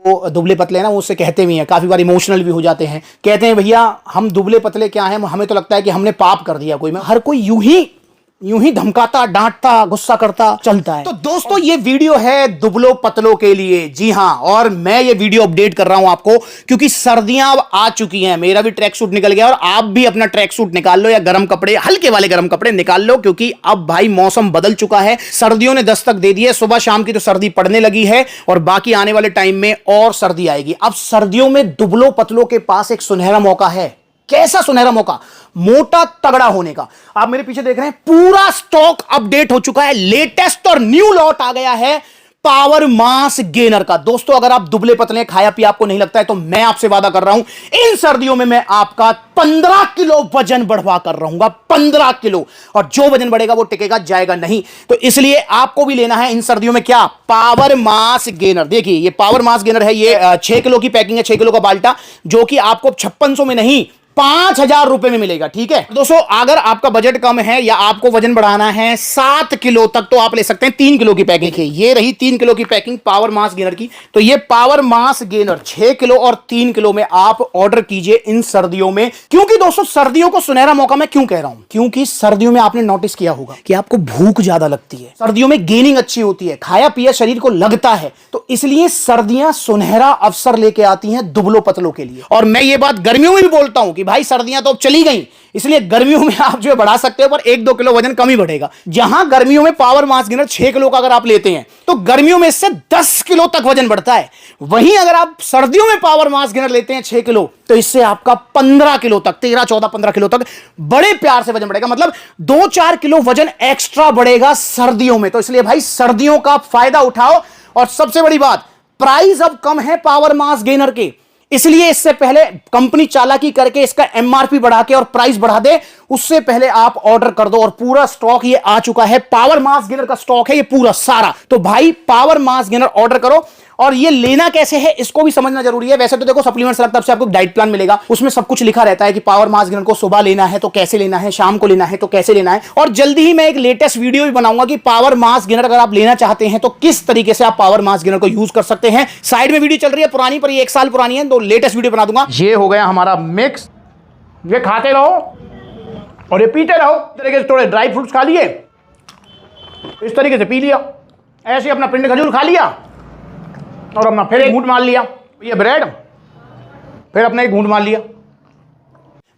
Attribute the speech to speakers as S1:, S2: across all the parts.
S1: वो दुबले पतले हैं ना, वो उससे कहते भी हैं, काफी बार इमोशनल भी हो जाते हैं, कहते हैं भैया हम दुबले पतले क्या हैं, हमें तो लगता है कि हमने पाप कर दिया कोई। हर कोई यूं ही धमकाता, डांटता, गुस्सा करता चलता है। तो दोस्तों ये वीडियो है दुबलो पतलों के लिए, जी हां। और मैं ये वीडियो अपडेट कर रहा हूं आपको क्योंकि सर्दियां अब आ चुकी हैं। मेरा भी ट्रैक सूट निकल गया और आप भी अपना ट्रैक सूट निकाल लो या गर्म कपड़े, हल्के वाले गर्म कपड़े निकाल लो, क्योंकि अब भाई मौसम बदल चुका है। सर्दियों ने दस्तक दे दी है। सुबह शाम की तो सर्दी पड़ने लगी है और बाकी आने वाले टाइम में और सर्दी आएगी। अब सर्दियों में दुबलो पतलों के पास एक सुनहरा मौका है। कैसा सुनहरा मौका? मोटा तगड़ा होने का। आप मेरे पीछे देख रहे हैं, पूरा स्टॉक अपडेट हो चुका है। लेटेस्ट और न्यू लॉट आ गया है पावर मास गेनर का। दोस्तों अगर आप दुबले पतले, खाया पिया आपको नहीं लगता है, तो मैं आपसे वादा कर रहा हूं इन सर्दियों में मैं आपका 15 किलो वजन बढ़वा कर रहूंगा। 15 किलो। और जो वजन बढ़ेगा वो टिकेगा, जाएगा नहीं। तो इसलिए आपको भी लेना है इन सर्दियों में क्या? Power mass gainer. देखिए ये पावर मास गेनर है, ये 6 किलो की पैकिंग है, 6 किलो का बाल्टा, जो कि आपको 5600 में नहीं 5000 रुपए में मिलेगा। ठीक है दोस्तों, अगर आपका बजट कम है या आपको वजन बढ़ाना है 7 किलो तक, तो आप ले सकते हैं 3 किलो की पैकिंग। ये रही 3 किलो की पैकिंग पावर मास गेनर की। तो ये पावर मास गेनर 6 किलो और 3 किलो में आप ऑर्डर कीजिए इन सर्दियों में। क्योंकि दोस्तों सर्दियों को सुनहरा मौका मैं क्यों कह रहा हूं? क्योंकि सर्दियों में आपने नोटिस किया होगा कि आपको भूख ज्यादा लगती है, सर्दियों में गेनिंग अच्छी होती है, खाया पिया शरीर को लगता है। तो इसलिए सर्दियां सुनहरा अवसर लेके आती हैं दुबलो पतलों के लिए। और मैं ये बात गर्मियों में भी बोलता हूं कि भाई सर्दियां तो अब चली गई, इसलिए गर्मियों में आप जो है बढ़ा सकते हो, पर 1-2 किलो वजन कम ही बढ़ेगा। जहां गर्मियों में पावर मास गेनर 6 किलो का अगर आप लेते हैं तो गर्मियों में इससे 10 किलो तक वजन बढ़ता है। वहीं अगर आप सर्दियों में पावर मास गेनर लेते हैं 6 किलो, तो इससे आपका 15 किलो तक, 13, 14, 15 किलो तक बड़े प्यार से वजन बढ़ेगा। मतलब 2-4 किलो वजन एक्स्ट्रा बढ़ेगा सर्दियों में। तो इसलिए भाई सर्दियों का फायदा उठाओ। और सबसे बड़ी बात, प्राइस अब कम है पावर मास गेनर के, इसलिए इससे पहले कंपनी चालाकी करके इसका एमआरपी बढ़ा के और प्राइस बढ़ा दे, उससे पहले आप ऑर्डर कर दो। और पूरा स्टॉक ये आ चुका है, पावर मास गेनर का स्टॉक है ये पूरा सारा। तो भाई पावर मास गेनर ऑर्डर करो। और ये लेना कैसे है इसको भी समझना जरूरी है। वैसे तो देखो सप्लीमेंट्स अलग तरफ से आपको डाइट प्लान मिलेगा, उसमें सब कुछ लिखा रहता है कि पावर मास गेनर को सुबह लेना है तो कैसे लेना है, शाम को लेना है तो कैसे लेना है। और जल्दी ही मैं एक लेटेस्ट वीडियो भी बनाऊंगा कि पावर मास गेनर अगर आप लेना चाहते हैं तो किस तरीके से आप पावर मास गेनर को यूज कर सकते हैं। साइड में वीडियो चल रही है पुरानी, पर ये 1 साल पुरानी है, तो लेटेस्ट वीडियो बना दूंगा। ये हो गया हमारा मिक्स, ये खाते रहो और ये पीते रहो। इस तरीके से थोड़े ड्राई फ्रूट्स खा लिए, इस तरीके से पी लिया, ऐसे अपना पिंड खजूर खा लिया और अपना फिर एक घूंट मार लिया, ये ब्रेड, फिर अपना एक घूंट मार लिया।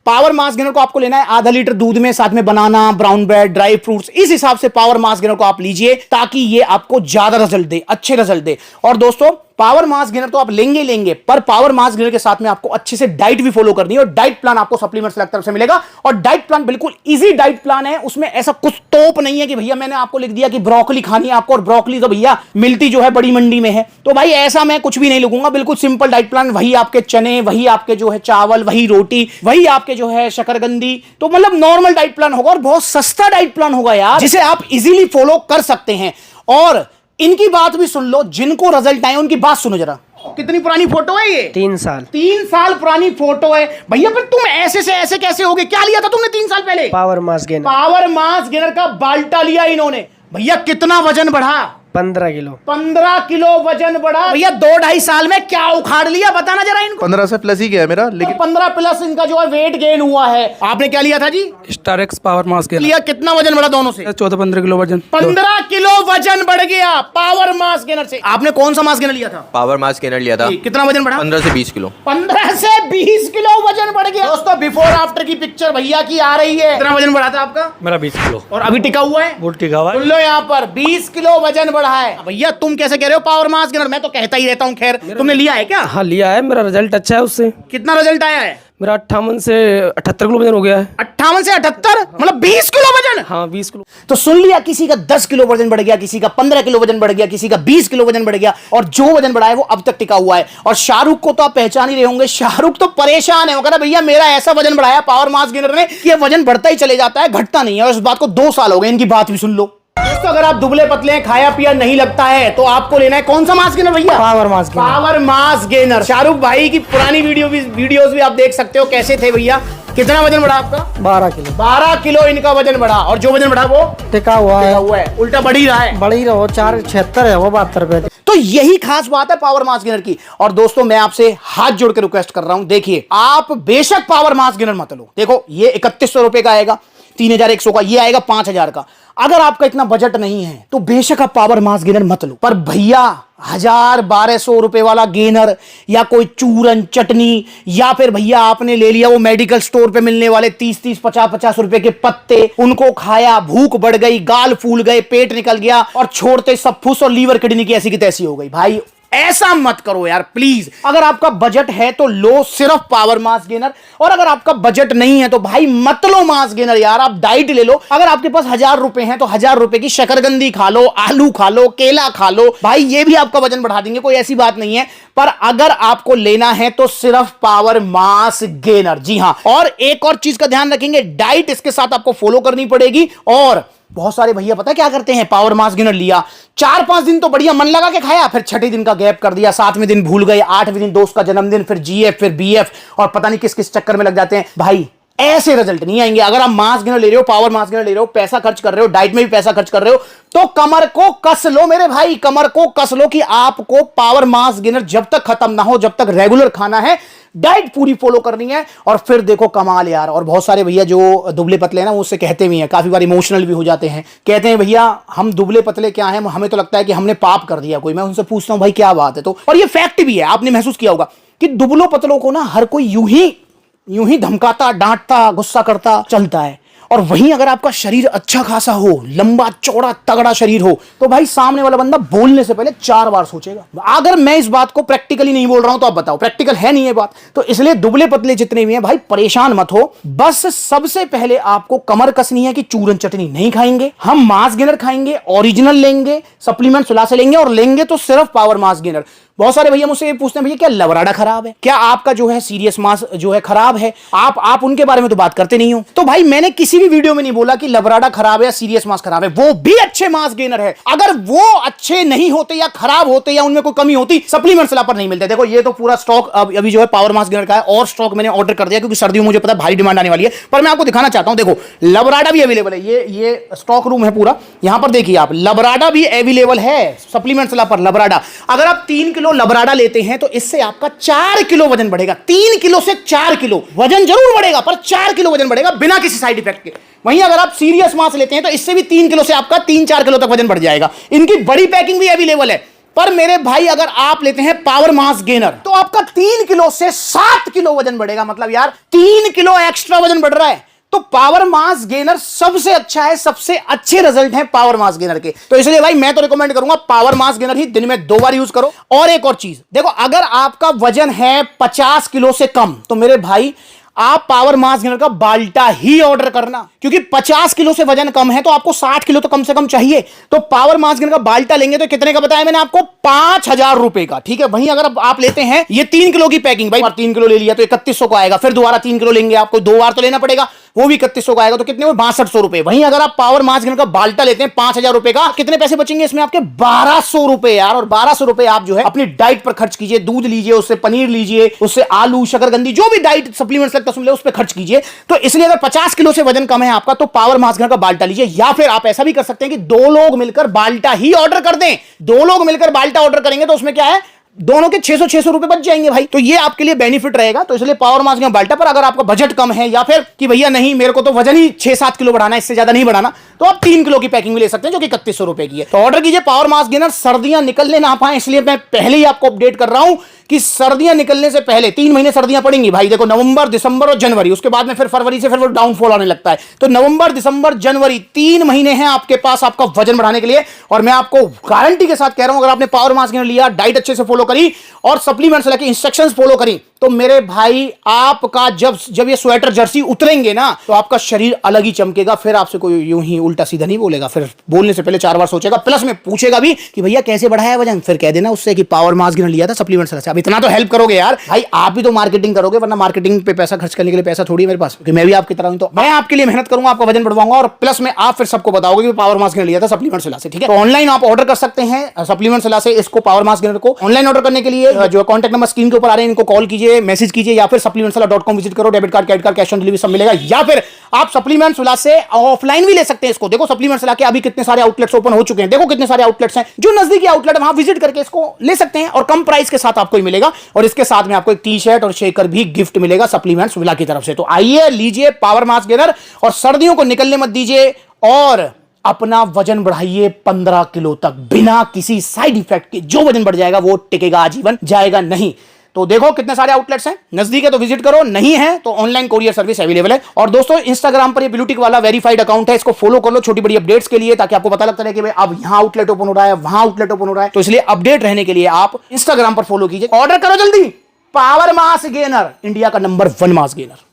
S1: पावर मास गेनर को आपको लेना है आधा लीटर दूध में, साथ में बनाना, ब्राउन ब्रेड, ड्राई फ्रूट्स। इस हिसाब से पावर मास गेनर को आप लीजिए ताकि ये आपको ज्यादा रिजल्ट दे, अच्छे रिजल्ट दे। और दोस्तों पावर मास गेनर तो आप लेंगे, पर पावर मास गेनर के साथ में आपको अच्छे से डाइट भी फॉलो करनी है। और डाइट प्लान आपको सप्लीमेंट्स अलग तरफ से मिलेगा। और डाइट प्लान बिल्कुल इजी डाइट प्लान है, उसमें ऐसा कुछ तोप नहीं है कि भैया मैंने आपको लिख दिया कि ब्रोकली खानी है आपको, और ब्रोकली तो भैया मिलती जो है बड़ी मंडी में है। तो भाई ऐसा मैं कुछ भी नहीं लिखूंगा, बिल्कुल सिंपल डाइट प्लान। वही आपके चने, वही आपके जो है चावल, वही रोटी, वही आपके जो है शकरकंदी। तो मतलब नॉर्मल डाइट प्लान होगा और बहुत सस्ता डाइट प्लान होगा यार, जिसे आप इजीली फॉलो कर सकते हैं। और इनकी बात भी सुन लो, जिनको रिजल्ट आए उनकी बात सुनो जरा। कितनी पुरानी फोटो है ये?
S2: 3 साल।
S1: 3 साल पुरानी फोटो है भैया। फिर तुम ऐसे से ऐसे कैसे हो गए? क्या लिया था तुमने 3 साल पहले?
S2: Power mass gainer.
S1: Power mass gainer का बाल्टा लिया इन्होंने। भैया कितना वजन बढ़ा?
S2: 15 किलो।
S1: 15 किलो वजन बढ़ा भैया। 2-2.5 साल में क्या उखाड़ लिया बताना जरा इनको।
S3: 15 से प्लस ही गया मेरा, लेकिन
S1: 15 प्लस इनका जो है वेट गेन हुआ है। आपने क्या लिया था जी?
S4: स्टारेक्स पावर मास गेनर
S1: लिया। कितना वजन बढ़ा दोनों से?
S4: 14-15 किलो वजन।
S1: 15 किलो वजन बढ़ गया पावर मास गेनर से। आपने कौन सा मास गेनर लिया था?
S5: पावर मास गेनर लिया था।
S1: कितना वजन बढ़ा?
S5: 15 से 20 किलो।
S1: 15 से 20 किलो वजन बढ़ गया। दोस्तों बिफोर आफ्टर की पिक्चर भैया की आ रही है। कितना वजन बढ़ा था आपका?
S4: मेरा 20 किलो।
S1: और अभी टिका हुआ है?
S4: वो टिका हुआ है।
S1: सुन लो यहाँ पर 20 किलो वजन बढ़ा है। भैया तुम कैसे कह रहे हो पावर मास गेनर? मैं तो कहता ही रहता हूँ। खैर तुमने लिया है क्या?
S4: हाँ लिया है, मेरा रिजल्ट अच्छा है उससे।
S1: कितना रिजल्ट आया है?
S4: मेरा 58 से 78 किलो वजन हो गया है।
S1: 58 से 78 मतलब 20 किलो वजन।
S4: हाँ 20 किलो।
S1: तो सुन लिया, किसी का 10 किलो वजन बढ़ गया, किसी का 15 किलो वजन बढ़ गया, किसी का 20 किलो वजन बढ़ गया। और जो वजन बढ़ा है वो अब तक टिका हुआ है। और शाहरुख को तो आप पहचान ही रहे होंगे। शाहरुख तो परेशान है, वो कह रहा भैया मेरा ऐसा वजन बढ़ाया पावर मास गेनर ने कि वजन बढ़ता ही चले जाता है, घटता नहीं है। और इस बात को 2 साल हो गए। इनकी बात भी सुन लो दोस्तों। अगर आप दुबले पतले हैं, खाया पिया नहीं लगता है, तो आपको लेना है कौन सा मास गेनर भैया?
S2: Power mass gainer.
S1: Power mass gainer. Shahrukh भाई की पुरानी वीडियोस भी आप देख सकते हो कैसे थे भैया। कितना वजन बढ़ा आपका?
S2: 12 किलो
S1: 12 किलो इनका वजन बढ़ा, और जो वजन बढ़ा वो
S2: टिका हुआ है,
S1: उल्टा बढ़ ही रहा है।
S2: बड़ी रहो 476 है वो 72 रुपए।
S1: तो यही खास बात है पावर मास गेनर की। और दोस्तों मैं आपसे हाथ जोड़ के रिक्वेस्ट कर रहा हूं, देखिए आप बेशक पावर मास गेनर मत लो। देखो ये 3100 रुपए का आएगा, 3100 का, ये आएगा 5000 का। अगर आपका इतना बजट नहीं है तो बेशक आप पावर मास गेनर मत लो। पर भैया 1000-1200 रुपए वाला गेनर, या कोई चूरन चटनी, या फिर भैया आपने ले लिया वो मेडिकल स्टोर पे मिलने वाले 30-30, 50-50 रुपए के पत्ते, उनको खाया, भूख बढ़ गई, गाल फूल गए, पेट निकल गया, और छोड़ते सब फुस और लीवर किडनी की ऐसी की तैसी हो गई। भाई ऐसा मत करो यार प्लीज। अगर आपका बजट है तो लो सिर्फ पावर मास गेनर, और अगर आपका बजट नहीं है तो भाई मत लो मास गेनर यार, आप डाइट ले लो। अगर आपके पास 1000 रुपए हैं तो 1000 रुपए की शकरकंदी खा लो, आलू खा लो, केला खा लो, भाई ये भी आपका वजन बढ़ा देंगे, कोई ऐसी बात नहीं है। पर अगर आपको लेना है तो सिर्फ पावर मास गेनर। जी हां, और एक और चीज का ध्यान रखेंगे, डाइट इसके साथ आपको फॉलो करनी पड़ेगी। और बहुत सारे भैया पता क्या करते हैं, पावर मास गेनर लिया, 4-5 दिन तो बढ़िया मन लगा के खाया, फिर छठे दिन का गैप कर दिया, 7वें दिन भूल गए, 8वें दिन दोस्त का जन्मदिन, फिर जीएफ, फिर बीएफ, और पता नहीं किस किस चक्कर में लग जाते हैं। भाई ऐसे रिजल्ट नहीं आएंगे। अगर आप मास गेनर ले रहे हो, पावर मास गेनर ले रहे हो, पैसा खर्च कर रहे हो, डाइट में भी पैसा खर्च कर रहे हो, तो कमर को कस लो मेरे भाई, कमर को कस लो कि आपको पावर मास गेनर जब तक खत्म ना हो, जब तक रेगुलर खाना है, डाइट पूरी फॉलो करनी है, और फिर देखो कमाल यार। और बहुत सारे भैया जो दुबले पतले हैं ना, वो उससे कहते भी हैं, काफी बार इमोशनल भी हो जाते हैं, कहते हैं भैया हम दुबले पतले क्या हैं, हमें तो लगता है कि हमने पाप कर दिया कोई। मैं उनसे पूछता हूं भाई क्या बात है, तो और ये फैक्ट भी है, आपने महसूस किया होगा कि दुबलों पतलों को ना हर कोई यूं ही धमकाता, डांटता, गुस्सा करता चलता है। और वहीं अगर आपका शरीर अच्छा खासा हो, लंबा चौड़ा तगड़ा शरीर हो, तो भाई सामने वाला बंदा बोलने से पहले 4 बार सोचेगा। अगर मैं इस बात को प्रैक्टिकली नहीं बोल रहा हूं तो आप बताओ, प्रैक्टिकल है नहीं ये बात? तो इसलिए दुबले पतले जितने भी हैं भाई परेशान मत हो, बस सबसे पहले आपको कमर कसनी है कि चूरन चटनी नहीं खाएंगे, हम मास गेनर खाएंगे, ओरिजिनल लेंगे, सप्लीमेंट सुला से लेंगे, और लेंगे तो सिर्फ पावर मास गेनर। बहुत सारे भैया मुझसे ये पूछते हैं भैया क्या लवराडा खराब है, क्या आपका जो है सीरियस मास जो है खराब है, आप उनके बारे में तो बात करते नहीं हो। तो भाई मैंने किसी भी वीडियो में नहीं बोला कि लवराडा खराब है या सीरियस मास खराब है, वो भी अच्छे मास गेनर है। अगर वो अच्छे नहीं होते या खराब होते या उनमें कोई कमी होती, सप्लीमेंट सलाह पर नहीं मिलते। देखो ये तो पूरा स्टॉक अभी जो है पावर मास गेनर का है, और स्टॉक मैंने ऑर्डर कर दिया क्योंकि सर्दियों में मुझे पता है भारी डिमांड आने वाली है। पर मैं आपको दिखाना चाहता हूं, देखो लवराडा भी अवेलेबल है, ये स्टॉक रूम है पूरा, यहां पर देखिए आप, लवराडा भी अवेलेबल है सप्लीमेंट सलाह पर। लवराडा अगर आप 3 किलो लवराडा लेते हैं तो इससे आपका 4 किलो वजन बढ़ेगा। 3 किलो से 4 किलो वजन जरूर बढ़ेगा, पर 4 किलो वजन बढ़ेगा बिना किसी साइड इफेक्ट के। वहीं अगर आप सीरियस मास लेते हैं तो इससे भी 3 किलो से आपका 3-4 किलो तक वजन बढ़ जाएगा। इनकी बड़ी पैकिंग भी अवेलेबल है। पर मेरे भाई अगर आप लेते हैं पावर मास गेनर तो आपका 3 किलो से 7 किलो वजन बढ़ेगा। मतलब यार 3 किलो एक्स्ट्रा वजन बढ़ रहा है। तो पावर मास गेनर सबसे अच्छा है, सबसे अच्छे रिजल्ट हैं पावर मास गेनर के। तो इसलिए भाई मैं तो रिकमेंड करूंगा पावर मास गेनर ही दिन में 2 बार यूज करो। और एक और चीज देखो, अगर आपका वजन है 50 किलो से कम तो मेरे भाई आप पावर मास गेनर का बाल्टा ही ऑर्डर करना, क्योंकि 50 किलो से वजन कम है तो आपको 60 किलो तो कम से कम चाहिए। तो पावर मास गेनर का बाल्टा लेंगे तो कितने का बताया मैंने आपको, 5000 रुपए का। ठीक है, वहीं अगर आप लेते हैं ये 3 किलो की पैकिंग, भाई 3 किलो ले लिया तो 3100 का आएगा, फिर दोबारा 3 किलो लेंगे, आपको 2 बार तो लेना पड़ेगा, वो भी 3100 का आएगा, तो कितने हुए 6200 रुपए। वहीं अगर आप पावर मास गेनर का बाल्टा लेते हैं 5000 रुपए का, कितने पैसे बचेंगे इसमें आपके, 1200 रुपए यार। और 1200 रुपए आप जो है अपनी डाइट पर खर्च कीजिए, दूध लीजिए, उससे पनीर लीजिए, उससे आलू, शकरकंदी, जो भी डाइट सप्लीमेंट्स लगता है उस पर खर्च कीजिए। तो इसलिए अगर 50 किलो से वजन कम है आपका तो पावर मास गेनर का बाल्टा लीजिए, या फिर आप ऐसा भी कर सकते हैं कि 2 लोग मिलकर बाल्टा ही ऑर्डर कर दें। 2 लोग मिलकर बाल्टा ऑर्डर करेंगे तो उसमें क्या है, दोनों के 600 रुपए बच जाएंगे भाई। तो ये आपके लिए बेनिफिट रहेगा। तो इसलिए पावर मास गेनर बाल्टा। पर अगर आपका बजट कम है, या फिर कि भैया नहीं मेरे को तो वजन ही 6-7 किलो बढ़ाना है, इससे ज्यादा नहीं बढ़ाना, तो आप 3 किलो की पैकिंग भी ले सकते हैं जो कि 3100 रुपए की है। तो ऑर्डर कीजिए पावर मास गेनर। सर्दियां निकलने ना पाए इसलिए मैं पहले ही आपको अपडेट कर रहा हूं कि सर्दियां निकलने से पहले 3 महीने सर्दियां पड़ेंगी भाई। देखो नवंबर, दिसंबर और जनवरी, उसके बाद में फिर फरवरी से फिर वो डाउनफॉल आने लगता है। तो नवंबर, दिसंबर, जनवरी 3 महीने हैं आपके पास आपका वजन बढ़ाने के लिए। और मैं आपको गारंटी के साथ कह रहा हूं, अगर आपने पावर मास गेनर लिया, डाइट अच्छे से फॉलो करी और सप्लीमेंट्स लेके इंस्ट्रक्शंस फॉलो करी, तो मेरे भाई आपका जब ये स्वेटर जर्सी उतरेंगे ना तो आपका शरीर अलग ही चमकेगा। फिर आपसे कोई यूं ही उल्टा सीधा नहीं बोलेगा, फिर बोलने से पहले 4 बार सोचेगा, प्लस में पूछेगा भी कि भैया कैसे बढ़ाया वजन, फिर कह देना उससे कि पावर मास गेनर लिया था सप्लीमेंट्स से। अब इतना तो हेल्प करोगे यार भाई, आप भी तो मार्केटिंग करोगे, वरना मार्केटिंग पे पैसा खर्च करने के लिए पैसा थोड़ी है मेरे पास, क्योंकि मैं भी आपकी तरह हूं। तो मैं आपके लिए मेहनत करूंगा, आपका वजन बढ़वाऊंगा, और प्लस में आप फिर सबको बताओगे कि पावर मास गेनर लिया था सप्लीमेंट्स से। ठीक है, तो ऑनलाइन आप ऑर्डर कर सकते हैं सप्लीमेंट्स से इसको, पावर मास गेनर को। ऑनलाइन ऑर्डर करने के लिए जो कॉन्टैक्ट नंबर स्क्रीन के ऊपर आ रहे हैं इनको कॉल कीजिए, कीजिए, मैसेज कीजिए, या फिर supplementswala.com विजिट करो, debit card, credit card, cash on delivery सब मिलेगा, या फिर आप सप्लीमेंट्स वाला से ऑफलाइन भी ले सकते हैं इसको। देखो सप्लीमेंट्स वाला के अभी कितने सारे आउटलेट्स ओपन हो चुके हैं, देखो कितने सारे आउटलेट्स हैं, जो नजदीकी आउटलेट वहां विजिट करके इसको ले सकते हैं और कम प्राइस के साथ आपको ही मिलेगा। और इसके साथ में आपको एक टी शर्ट और शेकर भी गिफ्ट मिलेगा सप्लीमेंट्स विला की तरफ से। तो आइए लीजिए पावर मास गेनर और सर्दियों को निकलने मत दीजिए और अपना वजन बढ़ाइए 15 किलो तक बिना किसी साइड इफेक्ट के। जो वजन बढ़ जाएगा वो टिकेगा आजीवन, जाएगा नहीं। तो देखो कितने सारे आउटलेट्स हैं, नजदीक है तो विजिट करो, नहीं है तो ऑनलाइन कोरियर सर्विस अवेलेबल है। और दोस्तों इंस्टाग्राम पर ये ब्लूटिक वाला वेरीफाइड अकाउंट है, इसको फॉलो कर लो छोटी बड़ी अपडेट्स के लिए, ताकि आपको पता लगता रहे कि भाई अब यहां आउटलेट ओपन हो रहा है, वहां आउटलेट ओपन हो रहा है। तो इसलिए अपडेट रहने के लिए आप इंस्टाग्राम पर फॉलो कीजिए, ऑर्डर करो जल्दी। पावर मास गेनर, इंडिया का नंबर 1 मास गेनर।